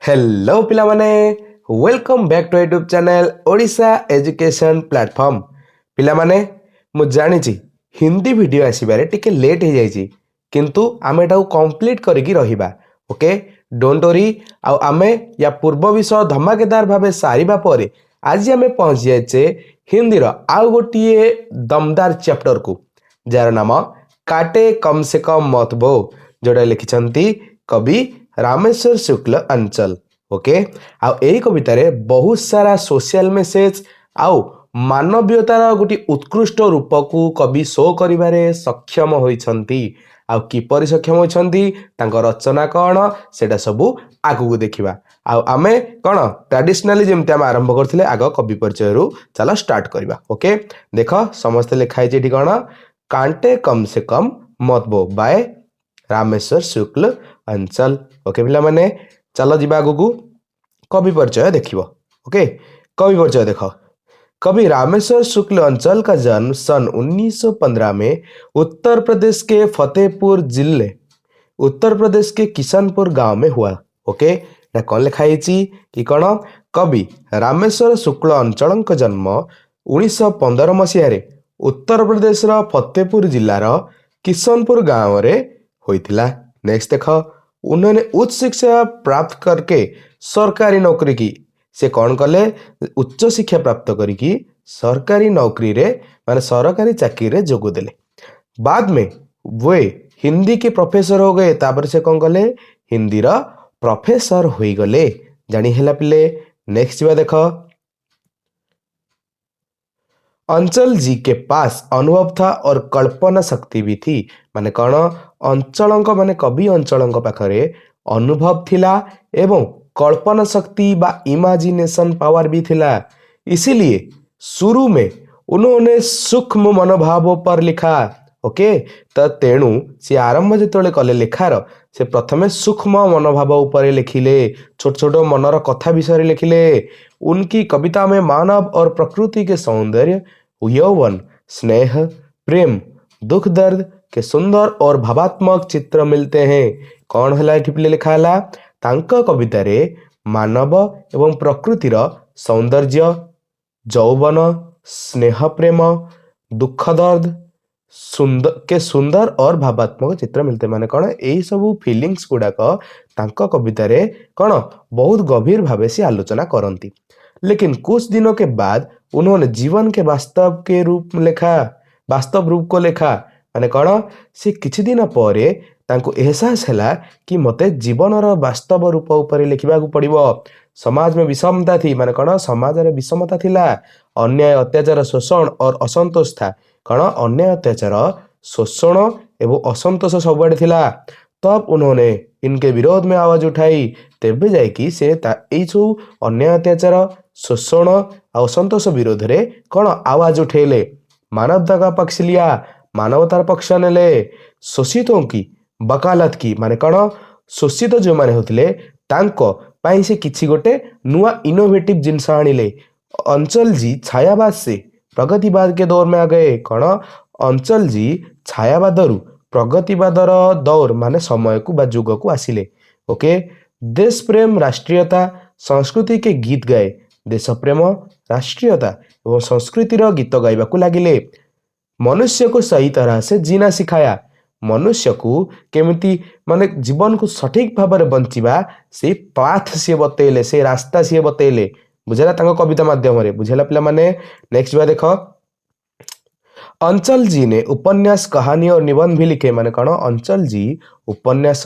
Hello पिला माने welcome back to YouTube channel Odisha education platform. पिला माने मु जानी हिंदी वीडियो आसबारे टिके लेट हो जाइए किंतु आमे एटा कंप्लीट करिकी रहिबा। ओके डोंट वरी आमे या पूर्व विषय धमाकेदार भावे सारिबा परे आज आमे पहुंच जाए हिंदी रो आउ गोटिए दमदार चैप्टर को जार नाम काटे कम से कम मत बो जोड़ा लिखिछंती कवि रामेश्वर शुक्ल अंचल। ओके आउ एही कवितारे बहुत सारा सोशल मेसेज आउ मानवीयतार गोटे उत्कृष्ट रूप को कवि शो करिबारे सक्षम होइछंती। आउ किपरि सक्षम होइछंती तांको रचना कौन सेटा सबू आगु देखिबा। आउ आमे कौन ट्रेडिशनली जेमते आम आरंभ करथिले आग कवि परिचय रु चला स्टार्ट करिबा। ओके देख समस्त लिखाई जेठी कौन कांटे कम से कम मत बो बाय रामेश्वर शुक्ल अंचल। ओके पिला माने चलो जीवा आगु कवि परिचय देखिबो। ओके कवि परिचय देख कवि रामेश्वर शुक्ल अंचल का जन्म सन 1915 में उत्तर प्रदेश के फतेहपुर जिले उत्तर प्रदेश के किशनपुर गांव में हुआ। ओके कौन लिखाई कि कौन कवि रामेश्वर शुक्ल अंचल का जन्म 1915 मसीह उत्तर प्रदेश फतेहपुर जिलार किशनपुर गांव रे होइथिला। नेक्स्ट देख उन्होंने उच्च शिक्षा प्राप्त करके सरकारी नौकरी की से कौन कले उच्च शिक्षा प्राप्त करके सरकारी नौकरी रे माने सरकारी चाकरी रे जोग देले। बाद में वे हिंदी के प्रोफेसर हो गए तापर से कौन कले हिंदी रा प्रोफेसर हो गले जानी हैला पिले। नेक्स्ट बा देख अंचल जी के पास अनुभव था और कल्पना शक्ति भी थी। माने कौन अंचल माने कवि अंचल पाखरे अनुभव थिला एवं कल्पना शक्ति बा इमेजिनेशन पावर भी थिला। इसीलिए शुरू में उन्होंने सूक्ष्म मनोभाव पर लिखा। ओके तो तेणु सी आरंभ जो कले लिखार से प्रथमे सूक्ष्म मनोभाव उपर लिखिले छोट छोट मनर कथा विषय लिखिले। उनकी कविता में मानव और प्रकृति के सौंदर्य यौवन स्नेह प्रेम दुख दर्द के सुंदर और भावात्मक चित्र मिलते हैं। कौन है लिखा है तांका कविता रे मानव एवं प्रकृतिर सौंदर्य यौवन स्नेह प्रेम दुख दर्द सुंदर और भावात्मक चित्र मिलते माने कौन यही सब फिलिंग्स गुड़ाक तांका कविता रे कौन बहुत गभीर भावे से आलोचना करती। लेकिन कुछ दिनों के बाद उन्होंने जीवन के वास्तव रूप को लिखा। माने कौन से किछि दिन परे तांको एहसास हैला कि मते जीवन वास्तव रूप उपर लिखा पड़िबो। समाज में विषमता थी माने कौन समाज रे विषमता थिला अन्याय अत्याचार शोषण और असंतोष था। कौन अन्याय अत्याचार शोषण एवं असंतोष सबुआड़े थिला। तब उन्होंने इनके विरोध में आवाज उठाई तेबे जाइकी से सब अन्याय अत्याचार शोषण और असंतोष विरोध रे कौन आवाज उठेले मानवता का पक्ष लिया मानवतार पक्ष नेले शोषितों की वकालत की। माने कौन शोषित जो माने होतिले तांको पाई से किछि गोटे नुआ इनोवेटिव जिनस आनिले। अंचल जी छायावाद से प्रगतिवाद के दौर में आ गए। कौन अंचल जी छायावाद रु प्रगतिवादर दौर माने समय को बा जुग को आसिले। ओके देश प्रेम राष्ट्रीयता संस्कृति के गीत गाए देश प्रेम राष्ट्रीयता एवं संस्कृतिर गीत गाइबा को लागिले। मनुष्य को सही तरह से जीना सिखाया मनुष्य को केमिति माने जीवन को सठिक भाव में बंचिबा से पाथ सी बतैले से रास्ता सी बतैले बुझेला तांको कविता माध्यम रे बुझेला पिला माने। नेक्स्ट बा देखो अंचल जी ने उपन्यास कहानी और निबंध भी लिखे। माने कौन अंचल जी उपन्यास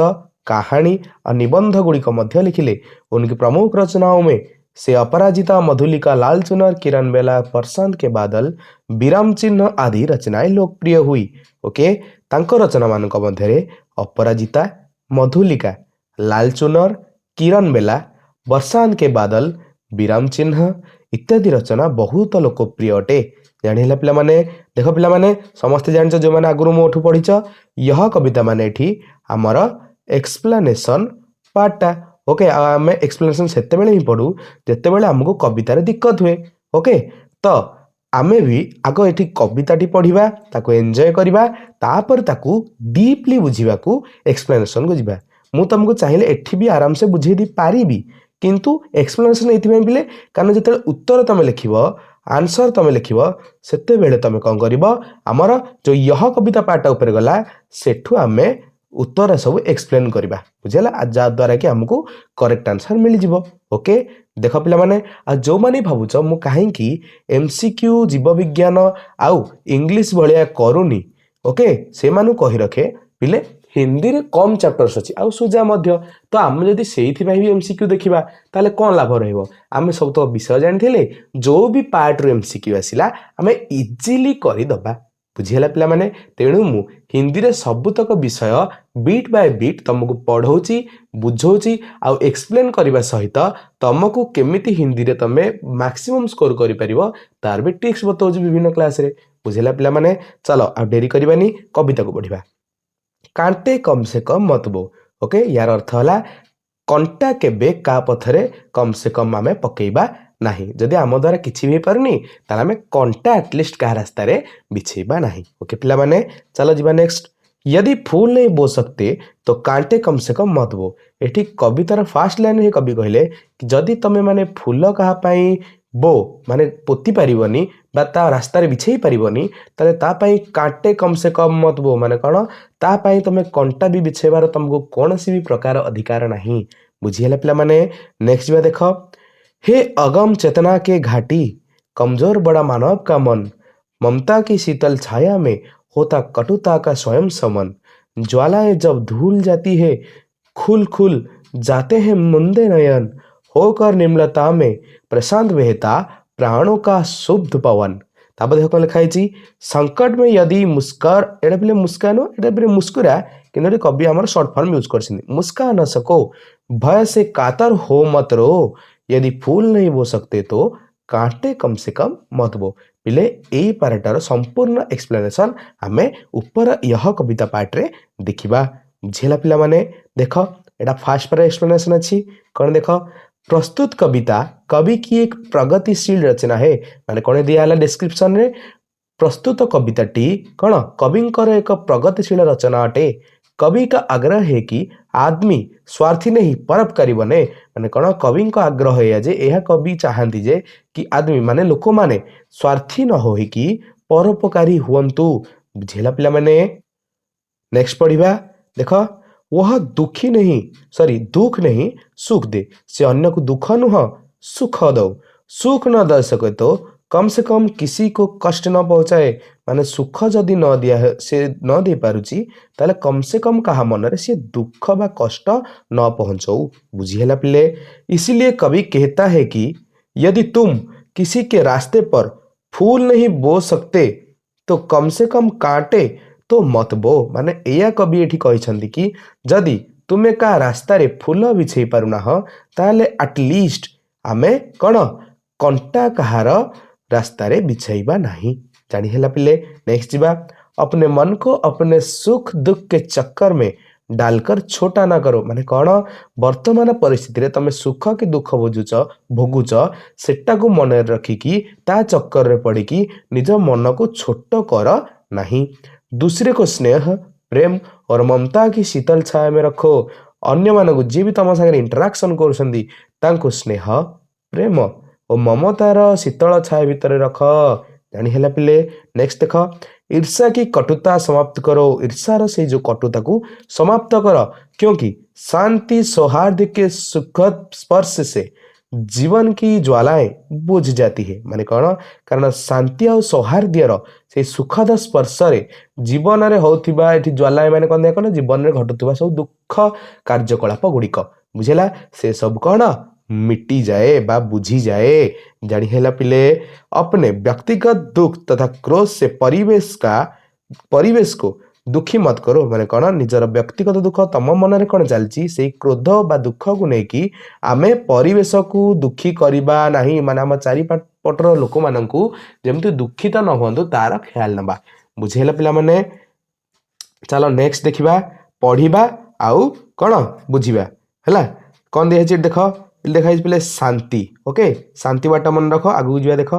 कहानी और निबंध गुड़िक मध्य लिखिले। उनकी प्रमुख रचनाओं में से अपराजिता मधुलिका लाल चुनर किरण बेला बरसात के बादल विराम चिन्ह आदि रचनाएं लोकप्रिय हुई। ओके तांको रचना मानक मध्यरे अपराजिता मधुलिका लाल चुनर किरण बेला बरसात के बादल विराम चिन्ह इत्यादि रचना बहुत लोकप्रिय अटे। जानी पिला माने देख पिला माने समस्त जान जो मैंने आगु मोठू पढ़ीच यह कविता माने एठी आमर एक्सप्लेनेशन पार्टा। ओके आम एक्सप्लेनेशन सेते बेले ही पढ़ू जेते बेले हमको कवितार दिक्कत हुए। ओके तो आमे भी आग एठी कविताटी पढ़िबा ताको एंजॉय करिबा तापर ताको डीपली बुझिबा को एक्सप्लेनेशन को जिबा। मु तुमको चाहिए एठी भी आराम से बुझे दी पारिबी किंतु एक्सप्लेनेशन ये पिले कारण जो उत्तर तुम लिख आंसर तुम लिख सेते बेले तुम कौन कर आमर जो यह कविता पार्ट उपर गला सेठू आम उत्तर सब एक्सप्लेन करवा बुझेगा जद्वारा कि आमको करेक्ट आंसर मिल जाव ओके देख पिला माने जो माने भावुच मु कहीं एमसीक्यू जीव विज्ञान आउ इंग्लिश भाया करूनी ओके से मानु कही रखे पिले हिंदी रे कम चैप्टर्स अच्छी आउ सुजा मध्य तो आम जदि से भी एमसीक्यू देखा ताले कौन लाभ रहा सब तो विषय जानी जो भी पार्ट रू एमसीक्यू आसला आम इजिली करदे बुझीगला पिला माने तेणु मु हिंदी रे सबुतक विषय बीट बाय बीट तुमको पढ़ाऊँगी बुझाऊँगी आउ एक्सप्लेन करने सहित तुमको केमिति हिंदी रे तमे मैक्सिमम स्कोर कर तार भी ट्रिक्स बताऊँ विभिन्न क्लास रे बुझेगा पिला माने चलो आ डेरी करवानी कविता को पढ़ा कांटे कम से कम मत बो ओके यार अर्थ है कंटा केबे का पथरे कम से कम आम पकेबा नहीं जदि आम द्वारा किसी भी पारनी ताले आम कंटा एटलिस्ट क्या रास्ता रे बिछेबा नहीं ओके पिला माने चलो जीवा नेक्स्ट यदि फूल नहीं बो सकते तो कांटे कम से कम मत बो एठी कवितार फास्ट लाइन ही कवि कहले कि जदि तमे माने फूल कहा बो माने पोती पारिबनी बा ता रास्ता रे बिछेई पारिबनी ताले ता पई कांटे कम से कम मत बो माने कौन ता पई तमे कंटा भी बिछेबार तुमको कौन सी भी प्रकार अधिकार नहीं बुझीगला पिला माने नेक्स्ट बा देख हे अगम चेतना के घाटी कमजोर बड़ा मानव का मन ममता की शीतल छाया में होता कटुता का स्वयं समन ज्वालाएं जब धूल जाती है खुल खुल जाते हैं मुंदे नयन होकर निम्नता में प्रशांत बहता प्राणों का शुद्ध पवन तापर देखो लिखाई संकट में यदि मुस्कर एटा पे मुस्कान एटा पे मुस्कुरा कि कवि आम सर्ट फॉर्म यूज कर मुस्का न सको भय से कातर हो मत रो यदि फूल नहीं बो सकते तो कांटे कम से कम मत बो पिले यही पार्टार संपूर्ण एक्सप्लेनेशन आम ऊपर यह कविता पार्ट रे देखा बुझेगा पिला माने देख एटा फास्ट पार एक्सप्लेनेशन अच्छी कौन देख प्रस्तुत कविता कवि की एक प्रगतिशील रचना है माने कौन दिया डिस्क्रिप्शन रे प्रस्तुत कविताटी कौन कविंकर एक प्रगतिशील रचना अटे कवि का आग्रह है कि आदमी स्वार्थी नहीं परोपकारी बने माने कौन कवि का आग्रह है जे यह कवि चाहती जे कि आदमी माने लोक माने स्वार्थी न हो कि परोपकारी हुंतु बुझेला पिला माने नेक्स्ट पढ़िबा देख वह दुखी नहीं दुख नहीं सुख दे से अन्य को दुख नुह सुख दो सुख न दे सके तो कम से कम किसी को कष्ट न पहुंचाए माने सुख जदि न दिया से न दे पारुची ताले कम से कम कहा मन रे से दुख बा कष्ट न पहुंचाऊ बुझीगला पिले इसीलिए कवि कहता है कि यदि तुम किसी के रास्ते पर फूल नहीं बो सकते तो कम से कम कांटे तो मत बो माने एया कवि एठी कहिसंती कि जदि तुमे का रास्ता रे फूल बिछे पारुना हो ताले एटलिस्ट आमे कौन कंटा कहार रास्ता रे बिछाइबा नहीं जानी हैला पिले नेक्स्ट जीवा अपने मन को अपने सुख दुख के चक्कर में डालकर छोटा ना करो माने कौन वर्तमान परिस्थिति रे तमे सुख के दुख भोगुच सेटा को मन रखिकी ता चक्कर रे पड़िकी निज मन को छोट कर नहीं दूसरे को स्नेह प्रेम और ममता की शीतल छाया में रखो अन्य मानक जी भी तुम सागर इंटराक्शन कर स्नेह प्रेम और ममतार शीतल छाया भितर रख जानी है पिले नेक्स्ट देख ईर्षा की कटुता समाप्त करो ईर्षार से जो कटुता को समाप्त कर क्योंकि शांति सौहार्द के सुखद स्पर्श से जीवन की ज्वालाएं बुझ जाती है माने कौन कारण शांति और सौहार्द्यर से सुखद स्पर्श रे जीवन रे होथिबा एठी ज्वालाएं माने कौन देखो जीवन रे घटुवा सब दुख कार्यकलाप गुड़िक बुझेला से सब कौन मिट्टी जाए बा बुझी जाए जानी है पिले अपने व्यक्तिगत दुख तथा क्रोध से परिवेश को दुखी मत करो माने कौन निजर व्यक्तिगत दुख तम मन रे कौन चलची से क्रोध बा दुख को लेकिन आमे परिवेश को दुखी करबा नहीं माने आम चारिपटर लोक मानू जमती दुखित न हुंतु तार ख्याल नबा बुझेला पिला माने चलो नेक्स्ट देखिबा पढ़िबा आउ कौन बुझिबा हैला कौन दिखाई देख देखा पे शांति ओके शांति बाट मन रख आगू जा देख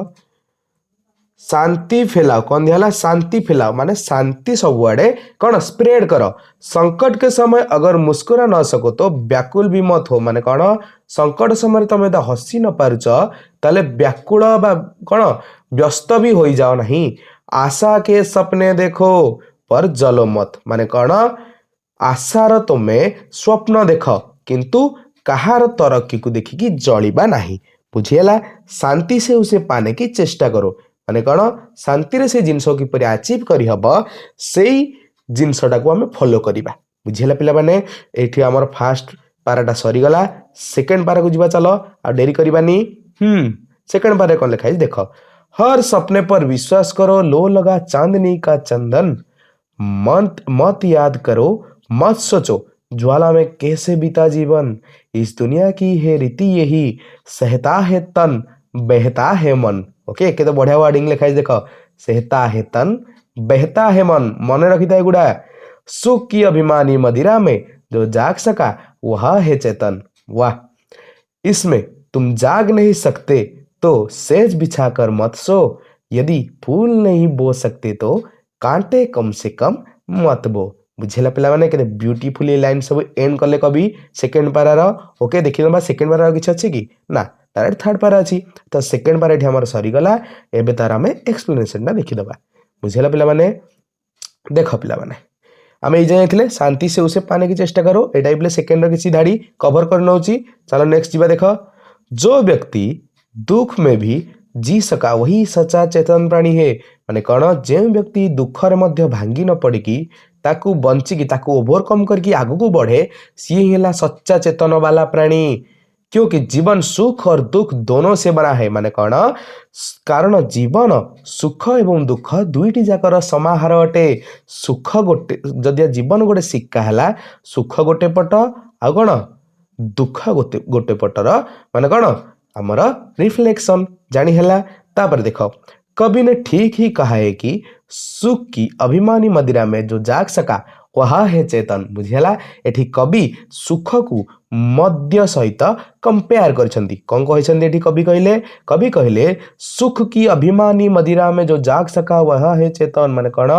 शांति फैलाओ कौन दिया शांति फैलाओ माने शांति सबुआड़े कौन स्प्रेड कर। संकट के समय अगर मुस्कुरा न सको तो व्याकुल भी मत हो माने कौन संकट समय तुम यदि हसी न पारुच ताले व्याकुल बा कौन व्यस्त भी हो जाओ नहीं। आशा के सपने देखो पर जलो मत माने कौन आशार तुमे स्वप्न देख किंतु कहार तरक्की को देखिकी जलिबा नहीं। बुझीगला शांति से उसे पाने की चेष्टा करो माने कौन शांति रे से जिनस किपरि अचीव करि हबो सेई जिनसटा को आमे फॉलो करिबा। बुझीला पिला माने एठी हमर फर्स्ट पाराटा सरी गला सेकंड पारा को जिबा चलो आ डेरी करिबानी। सेकंड पारा कोन लिखा है देखो। हर सपने पर विश्वास करो लो लगा चांदनी का चंदन मत मत याद करो मत सोचो ज्वाला में कैसे बीता जीवन इस दुनिया की है रीति यही सहता है तन बहता है मन। ओके के तो बढ़िया वर्डिंग लिखा है देखो सहता है तन बहता है मन मन रखी था गुड़ा। सुख की अभिमानी मदिरा में जो जाग सका वह है चेतन। वाह इसमें तुम जाग नहीं सकते तो सेज बिछाकर मत सो यदि फूल नहीं बो सकते तो कांटे कम से कम मत बो। बुझेला पिला माने केते ब्यूटीफुली लाइन सब एंड करले कवि सेकंड पारार। ओके देखि नबा सेकंड पारार किछ अछि कि ना तार थर्ड पारा अछि तो सेकंड पारा एठी हमर सरी गला एबे तार हमें एक्सप्लेनेशन ना देखि दबा। बुझेला पिला माने देखो पिला माने आमे जाए थे शांति से उसे पाने की चेष्टा करो ए टाइप ले सेकंड र किसी धाड़ी कवर कर नउची। चलो नेक्स्ट जीवा देखो। जो व्यक्ति दुख में भी जी सका वही सच्चा चेतन प्राणी है माने कौन जे व्यक्ति दुख रे मध्य भांगी न पड़िकी ताकू बंचिकी ताकू ओवरकम करके आगू को बढ़े सी हेला सच्चा चेतन वाला प्राणी। क्योंकि जीवन सुख और दुख दोनों से बना है माने कौन कारण जीवन सुख एवं दुख दुईटी जाकर समाहार अटे। सुख गोटे जदि जीवन गोटे सिक्का है सुख गोटे पट आ कौन दुख गोटे गोटे पटर माने कौन आमर रिफ्लेक्शन जानी है। तापर देखो कवि ने ठीक ही कहा है कि सुख की अभिमानी मदिरा में जो जाग सका वह है चेतन। बुझीगला एठी कवि सुख को मद्य सहित कंपेयर करछंती कौन कहछंती एठी कवि कहले सुख की अभिमानी मदिरा में जो जाग सका वह है चेतन माने कौन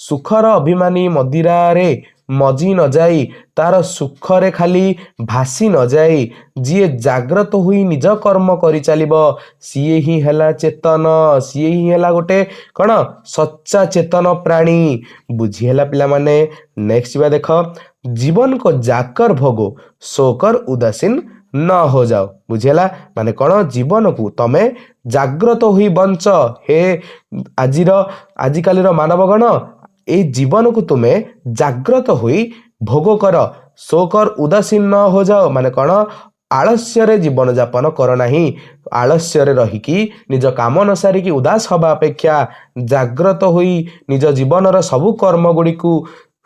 सुखर अभिमानी मदिरा रे मजी न जाई तार सुख रे खाली भासी न जाई जी जाग्रत हुई निज कर्म करि चलिबो सीए ही हैला चेतन सीए ही हैला गोटे कौन सच्चा चेतन प्राणी। बुझीगला पिला माने नेक्स्ट बा देखो जीवन को जाकर भोगो सोकर उदासीन न हो जाओ। बुझेला माने कौन जीवन को तमे जाग्रत हुई बंच हे आजिकाली मानवगण ए जीवन को तुम्हें जाग्रत हुई भोग कर सोकर उदासीन न हो जाओ माने कौन आलस्य रे जीवन जापन कर नाही। आलस्य रे रहिकी निज काम न सारिकी उदास हवा अपेक्षा जाग्रत हुई निज जीवन र सबु कर्म गुड़ी को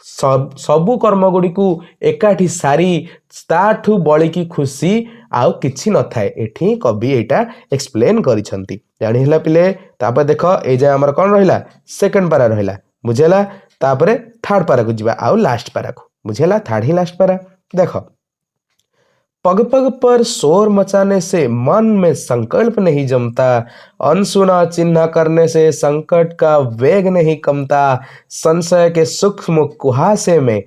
सबु कर्म गुड़ी को एकाठी सारी ताठू बलिकी खुशी आउ किछि न थाए एठी कवि एटा एक्सप्लेन करिसंती जानि हला पिले। तापर देखो ए जे हमर कोन रहिला सेकंड पारा रहिला बुझेला तापरे थर्ड पारा को जिबा आउ लास्ट पारा को बुझेला थर्ड ही लास्ट पारा देखो। पग पग पर शोर मचाने से मन में संकल्प नहीं जमता अनसुना चिन्ह करने से संकट का वेग नहीं कमता संशय के सूक्ष्म कुहासे में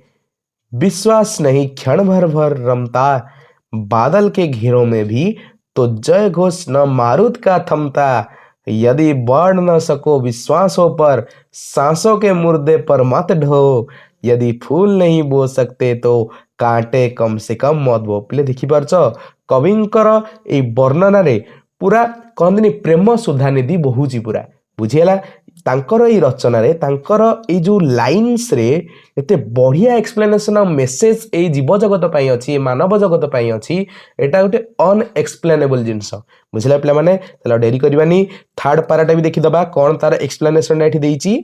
विश्वास नहीं क्षण भर रमता बादल के घेरों में भी तो जय घोष न मारुत का थमता यदि बढ़ न सको विश्वासों पर सांसों के मुर्दे पर मत ढो यदि फूल नहीं बो सकते तो कांटे कम से कम मत बो। पिले देखि पारछ कविंकर ए वर्णना रे पूरा कहंदिनी प्रेम सुधा निधि बहुची पूरा बुझिएला तांकर ए रचना रे तांकर ए जो लाइन्स रे एते बढ़िया एक्सप्लेनेशन मेसेज ए जीव जगत पई अछि मानव जगत पई अछि एटा गोटे अनएक्सप्लेनेबल जिंस बुझिला पिला माने चलो डेरी करबानी थर्ड पाराटा भी देखि दबा कोन तार एक्सप्लेनेशन एठी देइछि।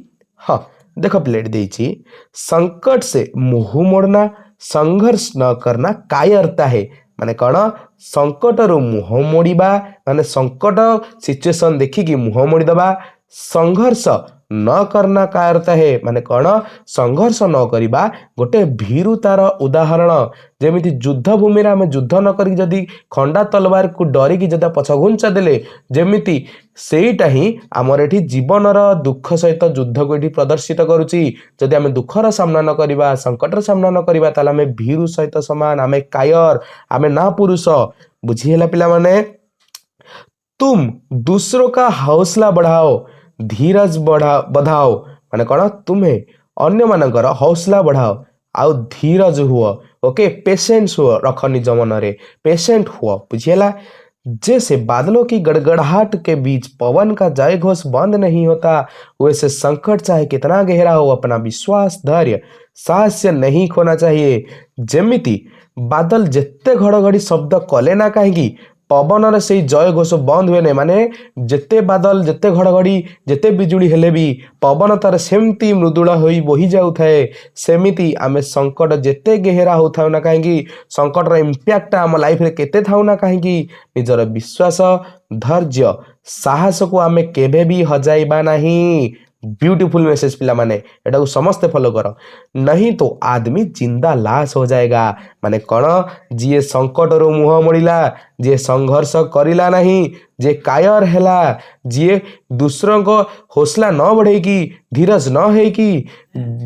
हां देखो प्लेट देइछि संकट से मुंह मोड़ना संघर्ष न करना कायरता है माने कौन संकट रु मुंह मोड़िबा माने संकट सिचुएशन देखिकी मुंह मोड़ीदबा संघर्ष न करना का अर्थ है माने कौन संघर्ष न करिबा गोटे भीरु तार उदाहरण जेमिति युद्ध भूमि आम युद्ध न करी जदि खंडा तलवार को डरिकी जदा पछघुंचा देले जेमिति सेटा ही आमर एठी जीवनर दुख सहित युद्ध को एठी प्रदर्शित करुची जदि आम दुखर सामना न करिबा संकटर सामना न करिबा ताले आम भीरु सहित समान आम कायर आम ना पुरुष बुझीला पिला माने तुम दूसरों का हौसला बढ़ाओ धीरज बढ़ाओ माने कौन तुम्हें अन्य मानकर हौसला बढ़ाओ आउ धीरज हुआ ओके पेशेंस हुआ रख निज मन रे पेशेंट हुआ बुझिएला जैसे बादलों की गड़गड़ाहट के बीच पवन का जय घोष बंद नहीं होता वैसे संकट चाहे कितना गहरा हो अपना विश्वास धैर्य साहस्य नहीं खोना चाहिए जेमिति बादल जेते घड़घड़ी शब्द कले ना कहीं पवन से जय घोष बंद हुए नहीं माने जेते बादल जेते घड़घड़ी जेते बिजुड़ी हेले भी पवन तार सेमती मृदुला होई बोही जाउथाए सेमिति आमे संकट जेते गहरा होथाउ ना कहीं संकटर इंपैक्ट आम लाइफ रे केते थाउ ना कहीं निजर विश्वास धैर्य साहस को आमे केबे भी हजाइबा नहीं ब्यूटीफुल मैसेज पिला माने एटा को समस्त फॉलो करो नहीं तो आदमी जिंदा लाश हो जाएगा माने कौन जी संकट रो मुह मोड़िला जी संघर्ष करिला नहीं जे कायर हैला जी दूसरों को हौसला न बढ़ेगी धीरज न है कि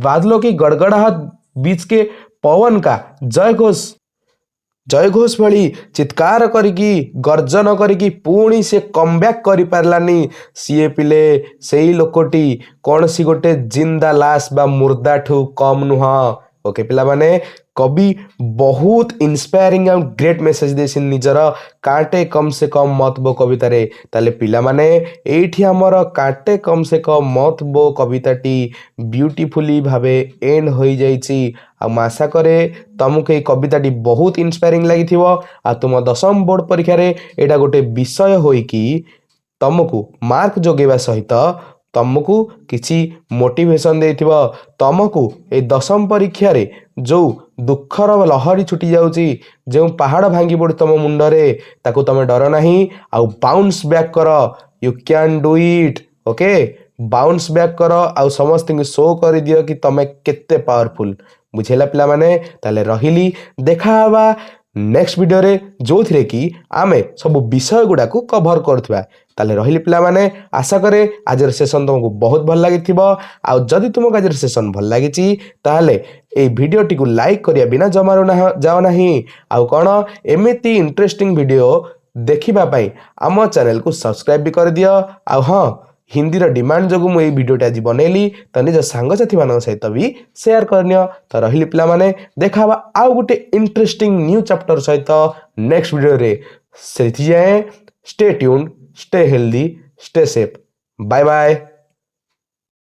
बादलों की गड़गड़ाहट बीच के पवन का जय घोष भली चित्कार करिकी गर्जन करिकी पुणी से कमब्याक करि पारलानी सीए पिले सेई लोकटी कौन सी गोटे जिंदा लाश बा मुर्दा ठू कम नुह ओके पिला माने कवि बहुत इंस्पायरिंग एंड ग्रेट मेसेज देसिन निजर कांटे कम से कम मत बो कविता रे ताले पिला माने एठी हमर कांटे कम से कम मत बो कविताटी ब्यूटीफुली भावे एंड होई जाईची आ आशा करे तुमको ये कविताटी बहुत इंस्पायरिंग लगी आ तुम 10वीं बोर्ड परीक्षा रे एटा गोटे विषय होई कि तुमको मार्क जोगेवा सहित तुमको किसी मोटिवेशन देथिबो तुमको ए 10वीं परीक्षा रे जो दुखर लहरी छुटी जाउची जो पहाड़ भांगी पड़ तुम मुंडरे ताकू तुम डर नहीं आउ बाउंस बैक कर you can do it okay bounce back कर आउ समस्त शो कर दियो कि तुम केते पावरफुल बुझेला पिला माने ताले रहिली देखा हवा नेक्स्ट वीडियो रे जो थिरे कि आमे सब विषय गुडा को कवर करथुवा ताले रहिली पिला माने आशा करे आजर सेशन तुमको बहुत भल लागिथिबो आ जदि तुमको आजर सेशन भल लागिची ताले ए वीडियो टी को लाइक करिया बिना जमारो ना जाओ नहीं आ कोन एमिति इंटरेस्टिंग वीडियो देखिबा पई आम चैनल को सब्सक्राइब भी कर दियो आ हां हिंदी डिमांड जो मुझे वीडियोटा आज बनैली तो निज सांगसाथी मान सहित भी शेयर करनियो तो रहिली पिला माने देखा आउ गोटे इंटरेस्टिंग न्यू चैप्टर सहित नेक्स्ट वीडियो रे से जाए stay tuned stay healthy stay safe bye bye.